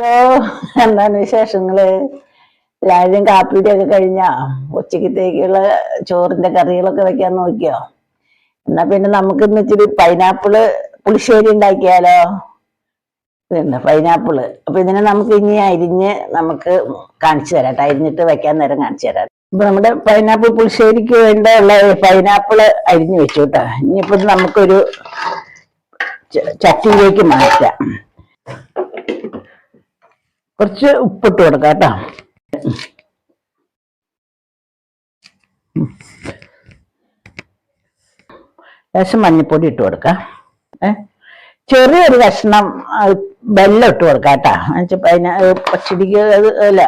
ഓ, എന്താണ് വിശേഷങ്ങള്? രാവിലെയും കാപ്പിയുടെയൊക്കെ കഴിഞ്ഞാ? ഉച്ചക്കത്തേക്കുള്ള ചോറിന്റെ കറികളൊക്കെ വെക്കാൻ നോക്കിയോ? എന്നാ പിന്നെ നമുക്ക് ഇന്ന് ഇച്ചിരി പൈനാപ്പിള് പുളിശ്ശേരി ഉണ്ടാക്കിയാലോ? ഇതുണ്ട് പൈനാപ്പിള്. അപ്പൊ ഇതിനെ നമുക്ക് ഇനി അരിഞ്ഞ് നമുക്ക് കാണിച്ചു തരാം കേട്ടോ. അരിഞ്ഞിട്ട് വെക്കാൻ നേരം കാണിച്ചു തരാം. ഇപ്പൊ നമ്മുടെ പൈനാപ്പിൾ പുളിശ്ശേരിക്ക് വേണ്ടിയുള്ള പൈനാപ്പിള് അരിഞ്ഞു വെച്ചു കേട്ടോ. ഇനിയിപ്പോ ഇത് നമുക്കൊരു ചട്ടിയിലേക്ക് മാറ്റാം. കുറച്ച് ഉപ്പിട്ട് കൊടുക്കാം കേട്ടോ. ലേശം മഞ്ഞപ്പൊടി ഇട്ട് കൊടുക്കാം. ചെറിയൊരു കഷ്ണം വെള്ളം ഇട്ട് കൊടുക്കാം കേട്ടോ. പച്ചടിക്ക് അത് അല്ല,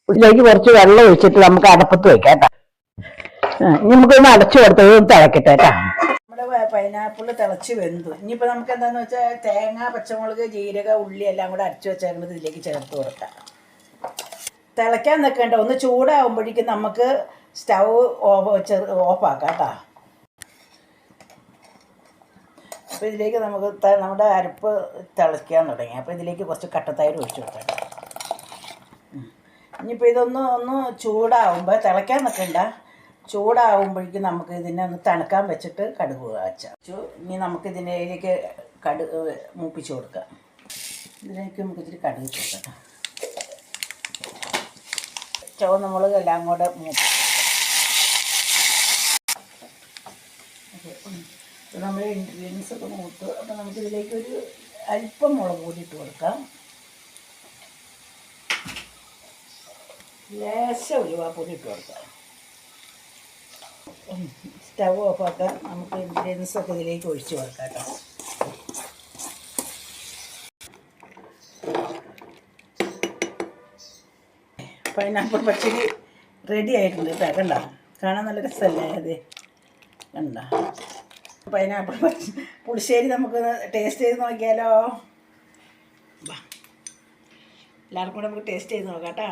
ഇതിലേക്ക് കുറച്ച് വെള്ളം ഒഴിച്ചിട്ട് നമുക്ക് അടപ്പത്ത് വെക്കാം കേട്ടോ. ഇനി നമുക്കൊന്ന് അടച്ചു കൊടുത്തത് തിളക്കട്ടെ കേട്ടോ. നമ്മുടെ പൈനാപ്പിൾ തിളച്ച് വെന്തു. ഇനിയിപ്പോൾ നമുക്ക് എന്താണെന്ന് വെച്ചാൽ തേങ്ങ, പച്ചമുളക്, ജീരക, ഉള്ളി എല്ലാം കൂടെ അരച്ചു വെച്ചേക്കുന്നത് ഇതിലേക്ക് ചേർത്ത് കൊടുക്കാം. തിളയ്ക്കാൻ നിൽക്കേണ്ട, ഒന്ന് ചൂടാകുമ്പോഴേക്കും നമുക്ക് സ്റ്റൗ ഓഫാക്കാം കേട്ടോ. അപ്പോൾ ഇതിലേക്ക് നമുക്ക് നമ്മുടെ അരപ്പ് തിളയ്ക്കാൻ തുടങ്ങി. അപ്പോൾ ഇതിലേക്ക് കുറച്ച് കട്ടത്തൈര് ഒഴിച്ചു കൊടുക്കാം. ഇനിയിപ്പോൾ ഒന്ന് ചൂടാവുമ്പോൾ, തിളയ്ക്കാൻ നിൽക്കണ്ട, ചൂടാവുമ്പോഴേക്കും നമുക്ക് ഇതിനെ ഒന്ന് തണുക്കാൻ വെച്ചിട്ട് കടുക് കാച്ചാം. ഇനി നമുക്ക് ഇതിലേക്ക് കടുക് മൂപ്പിച്ച് കൊടുക്കാം. ഇതിലേക്ക് നമുക്ക് ഇച്ചിരി കടുക് കൊടുക്കാം. ചുവന്ന മുളക് എല്ലാം കൂടെ മൂപ്പിച്ച് നമ്മുടെ ഇൻഗ്രീഡിയൻസ് ഒക്കെ മൂത്ത്. അപ്പോൾ നമുക്കിതിലേക്കൊരു അല്പം മുളക് പൊടി ഇട്ട് കൊടുക്കാം. ലേശം ഉലുവാപ്പൊടി ഇട്ട് കൊടുക്കാം. സ്റ്റവ് ഓഫാക്കാം. നമുക്ക് ഇൻഗ്രീഡിയൻസ് ഒക്കെ ഇതിലേക്ക് ഒഴിച്ച് കൊടുക്കാം കേട്ടോ. പൈനാപ്പിൾ പച്ചടി റെഡി ആയിട്ടുണ്ട് കേട്ടോ. കണ്ടോ, കാണാൻ നല്ല രസമല്ലേ അത്? കണ്ടോ, പൈനാപ്പിൾ പുളിശ്ശേരി നമുക്ക് ടേസ്റ്റ് ചെയ്ത് നോക്കിയാലോ? എല്ലാവർക്കും കൂടെ നമുക്ക് ടേസ്റ്റ് ചെയ്ത് നോക്കാം കേട്ടോ.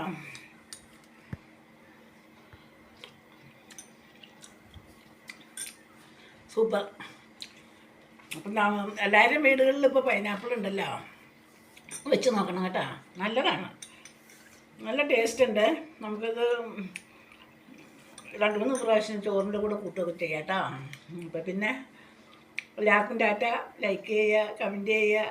സൂപ്പർ. അപ്പം എല്ലാവരും വീടുകളിൽ ഇപ്പോൾ പൈനാപ്പിൾ ഉണ്ടല്ലോ, വെച്ച് നോക്കണം കേട്ടോ. നല്ലതാണ്, നല്ല ടേസ്റ്റ് ഉണ്ട്. നമുക്കിത് 2-3 പ്രാവശ്യം ചോറിൻ്റെ കൂടെ കൂട്ടുകയൊക്കെ ചെയ്യാം കേട്ടോ. അപ്പം പിന്നെ എല്ലാവർക്കും ടാറ്റ. ലൈക്ക് ചെയ്യുക, കമൻറ്റ് ചെയ്യുക.